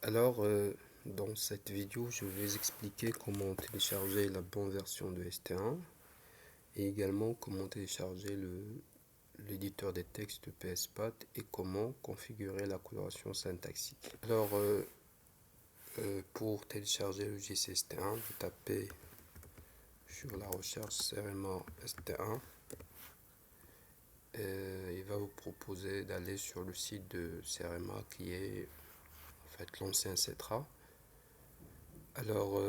Alors, dans cette vidéo, je vais expliquer comment télécharger la bonne version de ST1 et également comment télécharger l'éditeur des textes de PSPAT et comment configurer la coloration syntaxique. Alors, pour télécharger le logiciel ST1, vous tapez sur la recherche CRMA ST1. Il va vous proposer d'aller sur le site de CRMA qui est en fait l'ancien CETRA. Alors,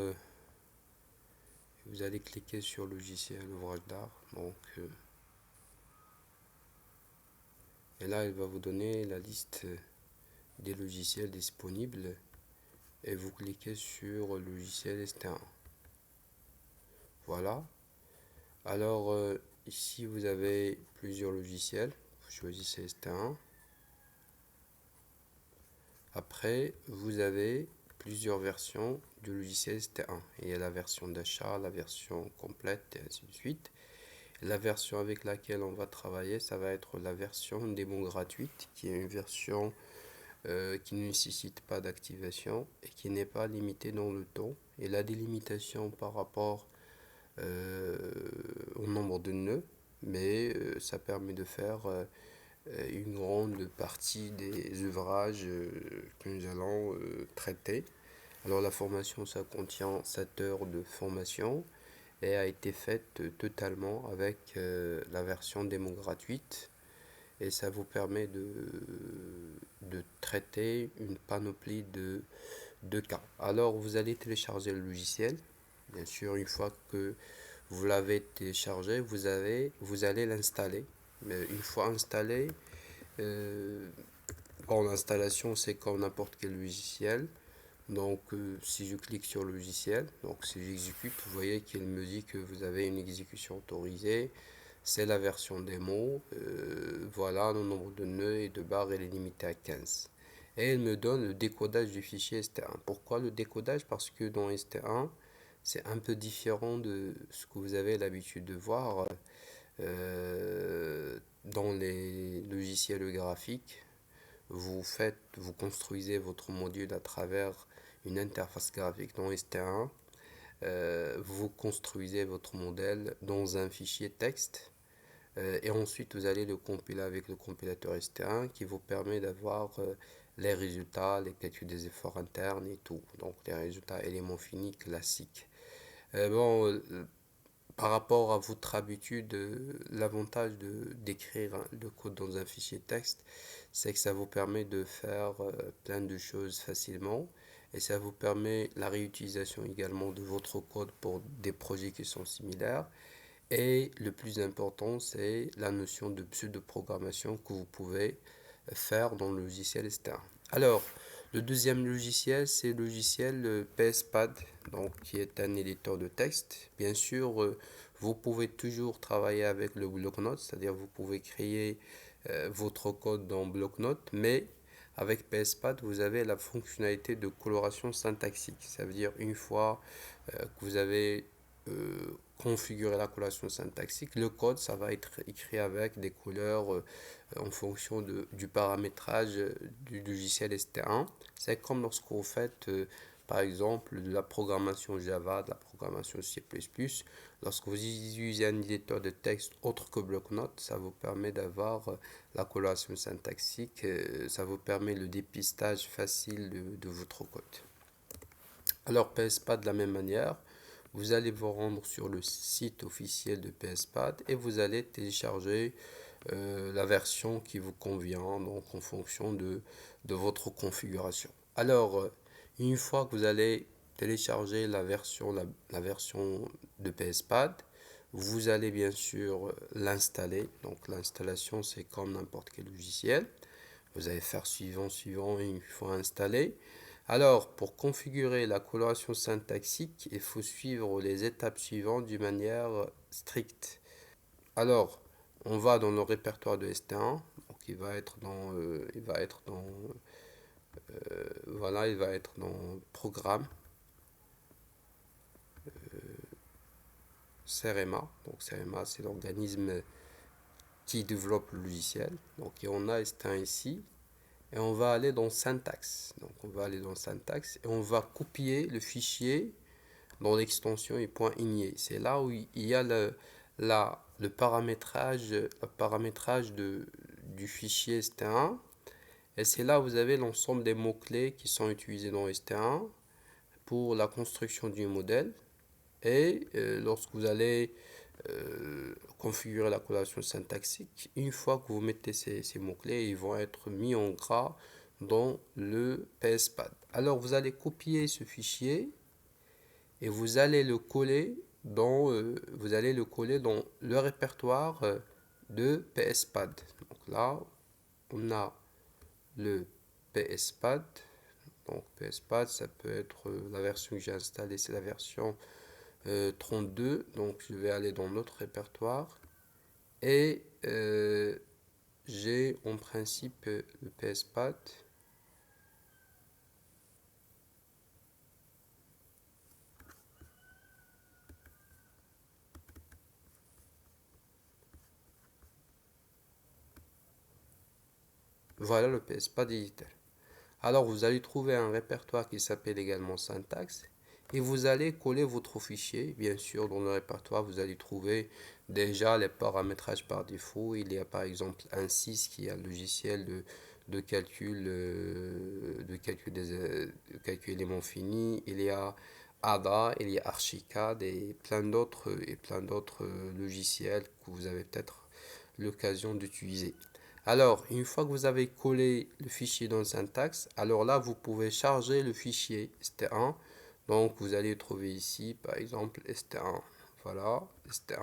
vous allez cliquer sur logiciel ouvrage d'art. Et là, il va vous donner la liste des logiciels disponibles et vous cliquez sur le logiciel ST1. Voilà. Alors, ici, vous avez plusieurs logiciels. Vous choisissez ST1. Après, vous avez plusieurs versions du logiciel ST1. Il y a la version d'achat, la version complète et ainsi de suite. La version avec laquelle on va travailler, ça va être la version démo gratuite, qui est une version qui ne nécessite pas d'activation et qui n'est pas limitée dans le temps. Et la délimitation par rapport au nombre de nœuds, mais ça permet de faire une grande partie des ouvrages que nous allons traiter. Alors la formation, ça contient 7 heures de formation et a été faite totalement avec la version démo gratuite et ça vous permet de traiter une panoplie de cas. Alors vous allez télécharger le logiciel. Bien sûr, une fois que vous l'avez téléchargé, vous allez l'installer. Mais une fois installé, euh, l'installation c'est comme n'importe quel logiciel. Donc, si je clique sur le logiciel, donc si j'exécute, vous voyez qu'il me dit que vous avez une exécution autorisée. C'est la version démo. Voilà, le nombre de nœuds et de barres est limité à 15. Et elle me donne le décodage du fichier ST1. Pourquoi le décodage? Parce que dans ST1, c'est un peu différent de ce que vous avez l'habitude de voir dans les logiciels graphiques. Vous construisez votre module à travers une interface graphique dans ST1. Vous construisez votre modèle dans un fichier texte. Et ensuite, vous allez le compiler avec le compilateur ST1 qui vous permet d'avoir les résultats, les calculs des efforts internes et tout. Donc, les résultats éléments finis classiques. Par rapport à votre habitude, l'avantage d'écrire le code dans un fichier texte, c'est que ça vous permet de faire plein de choses facilement et ça vous permet la réutilisation également de votre code pour des projets qui sont similaires. Et le plus important, c'est la notion de pseudo-programmation que vous pouvez faire dans le logiciel ST1. Alors, le deuxième logiciel, c'est le logiciel PSPad, donc, qui est un éditeur de texte. Bien sûr, vous pouvez toujours travailler avec le bloc-notes, c'est-à-dire vous pouvez créer votre code dans bloc-notes, mais avec PSPad, vous avez la fonctionnalité de coloration syntaxique. Ça veut dire une fois que vous avez configuré la coloration syntaxique, le code, ça va être écrit avec des couleurs en fonction du paramétrage du logiciel ST1. C'est comme lorsque vous faites, par exemple, de la programmation Java, de la programmation C++. Lorsque vous utilisez un éditeur de texte autre que bloc-notes, ça vous permet d'avoir la coloration syntaxique, ça vous permet le dépistage facile de votre code. Alors, PSPad de la même manière, vous allez vous rendre sur le site officiel de PSPad et vous allez télécharger la version qui vous convient, donc en fonction de votre configuration. Alors, une fois que vous allez télécharger la version de PSPad, vous allez bien sûr l'installer. Donc l'installation, c'est comme n'importe quel logiciel. Vous allez faire suivant, suivant, et une fois installé. Alors, pour configurer la coloration syntaxique, il faut suivre les étapes suivantes d'une manière stricte. Alors, on va dans le répertoire de ST1, donc il va être dans Programme, CEREMA. Donc CEREMA, c'est l'organisme qui développe le logiciel. Donc et on a ST1 ici. et on va aller dans syntaxe. Donc on va aller dans syntaxe et on va copier le fichier dans l'extension .ini. C'est là où il y a le paramétrage du fichier ST1. Et c'est là où vous avez l'ensemble des mots-clés qui sont utilisés dans ST1 pour la construction du modèle. Et lorsque vous allez configurer la coloration syntaxique, une fois que vous mettez ces mots-clés, ils vont être mis en gras dans le PSPad. Alors vous allez copier ce fichier et vous allez le coller dans le répertoire de PSPad. Donc là, on a le PSPad. Donc PSPad, ça peut être la version que j'ai installée, c'est la version 32. Donc je vais aller dans notre répertoire et j'ai en principe le PSPad. Voilà le PSPad digital. Alors vous allez trouver un répertoire qui s'appelle également syntaxe et vous allez coller votre fichier. Bien sûr, dans le répertoire, vous allez trouver déjà les paramétrages par défaut. Il y a par exemple un 6 qui est un logiciel de calcul, de calcul éléments finis. Il y a ADA, il y a Archicad et plein d'autres logiciels que vous avez peut-être l'occasion d'utiliser. Alors, une fois que vous avez collé le fichier dans le syntaxe, alors là, vous pouvez charger le fichier st1. Donc, vous allez trouver ici, par exemple, st1. Voilà, st1.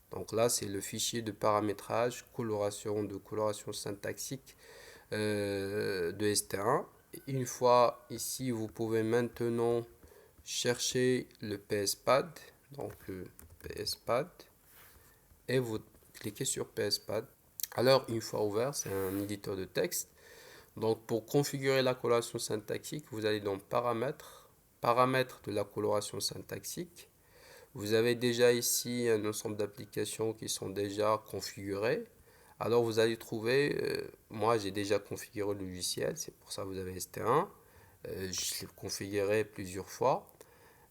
Donc là, c'est le fichier de paramétrage, coloration syntaxique de st1. Une fois ici, vous pouvez maintenant chercher le PSPad. Donc, le PSPad. Et vous cliquez sur PSPad. Alors, une fois ouvert, c'est un éditeur de texte. Donc, pour configurer la coloration syntaxique, vous allez dans Paramètres, Paramètres de la coloration syntaxique. Vous avez déjà ici un ensemble d'applications qui sont déjà configurées. Alors, vous allez trouver, moi j'ai déjà configuré le logiciel, c'est pour ça que vous avez ST1. Je l'ai configuré plusieurs fois.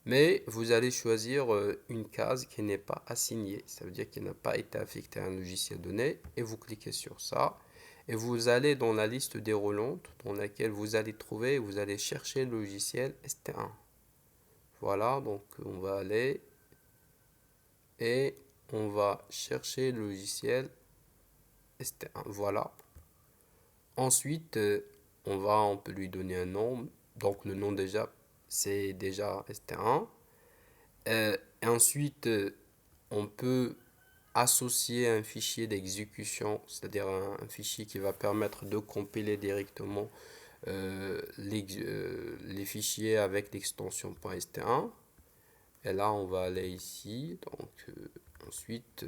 Mais vous allez choisir une case qui n'est pas assignée. Ça veut dire qu'il n'a pas été affecté à un logiciel donné. Et vous cliquez sur ça. Et vous allez dans la liste déroulante dans laquelle vous allez trouver, vous allez chercher le logiciel ST1. Voilà, donc on va aller et on va chercher le logiciel ST1. Voilà. Ensuite, on peut lui donner un nom. Donc le nom déjà, c'est déjà ST1. Et ensuite, on peut associer un fichier d'exécution, c'est-à-dire un fichier qui va permettre de compiler directement les fichiers avec l'extension .st1. Et là, on va aller ici. Donc, ensuite,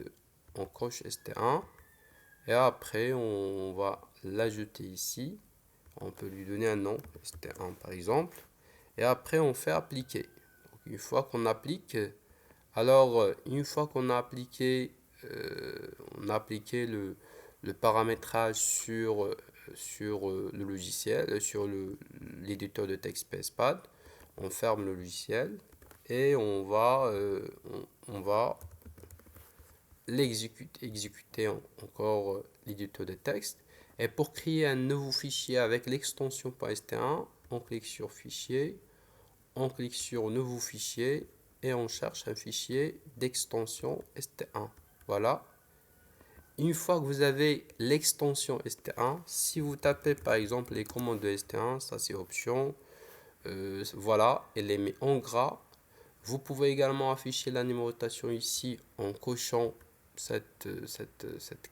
on coche st1. Et après, on va l'ajouter ici. On peut lui donner un nom, st1 par exemple. Et après, on fait appliquer. Donc, une fois qu'on applique, alors, une fois qu'on a appliqué, le paramétrage sur le logiciel, sur l'éditeur de texte PSPad, on ferme le logiciel et on va exécuter encore l'éditeur de texte. Et pour créer un nouveau fichier avec l'extension .st1, on clique sur Fichier, on clique sur Nouveau fichier et on cherche un fichier d'extension st1. Voilà. Une fois que vous avez l'extension st1, si vous tapez par exemple les commandes de st1, ça c'est option, voilà, elle les met en gras. Vous pouvez également afficher la numérotation ici en cochant cette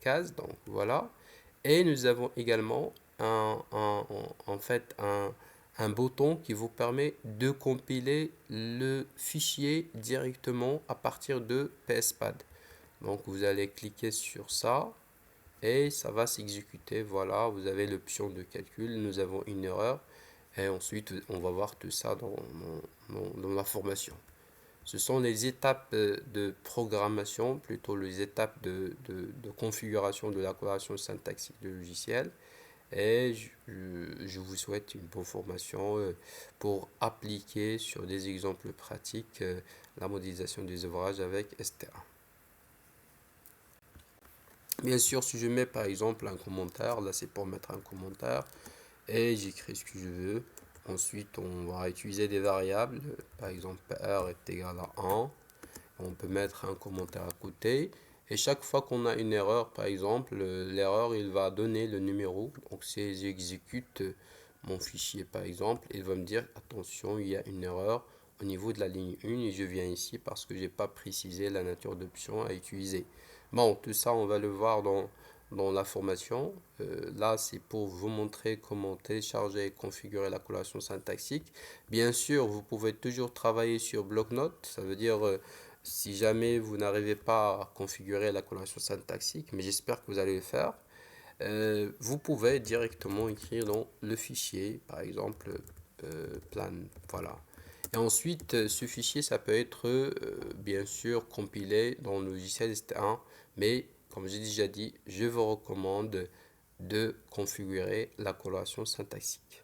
case. Donc voilà. Et nous avons également en fait un bouton qui vous permet de compiler le fichier directement à partir de PSPad. Donc vous allez cliquer sur ça et ça va s'exécuter. Voilà, vous avez l'option de calcul. Nous avons une erreur et ensuite on va voir tout ça dans la formation. Ce sont les étapes de programmation, plutôt les étapes de configuration de la coloration syntaxique du logiciel. et je vous souhaite une bonne formation pour appliquer sur des exemples pratiques la modélisation des ouvrages avec STA. Bien sûr, si je mets par exemple un commentaire, là c'est pour mettre un commentaire et j'écris ce que je veux. Ensuite, on va utiliser des variables, par exemple r est égal à 1. On peut mettre un commentaire à côté. Et chaque fois qu'on a une erreur, par exemple, l'erreur, il va donner le numéro. Donc, si j'exécute mon fichier, par exemple, il va me dire, attention, il y a une erreur au niveau de la ligne 1 et je viens ici parce que je n'ai pas précisé la nature d'option à utiliser. Bon, tout ça, on va le voir dans la formation. Là, c'est pour vous montrer comment télécharger et configurer la coloration syntaxique. Bien sûr, vous pouvez toujours travailler sur bloc-notes. Ça veut dire, si jamais vous n'arrivez pas à configurer la coloration syntaxique, mais j'espère que vous allez le faire, vous pouvez directement écrire dans le fichier, par exemple, plan. Voilà. Et ensuite, ce fichier, ça peut être bien sûr compilé dans le logiciel ST1, mais comme j'ai déjà dit, je vous recommande de configurer la coloration syntaxique.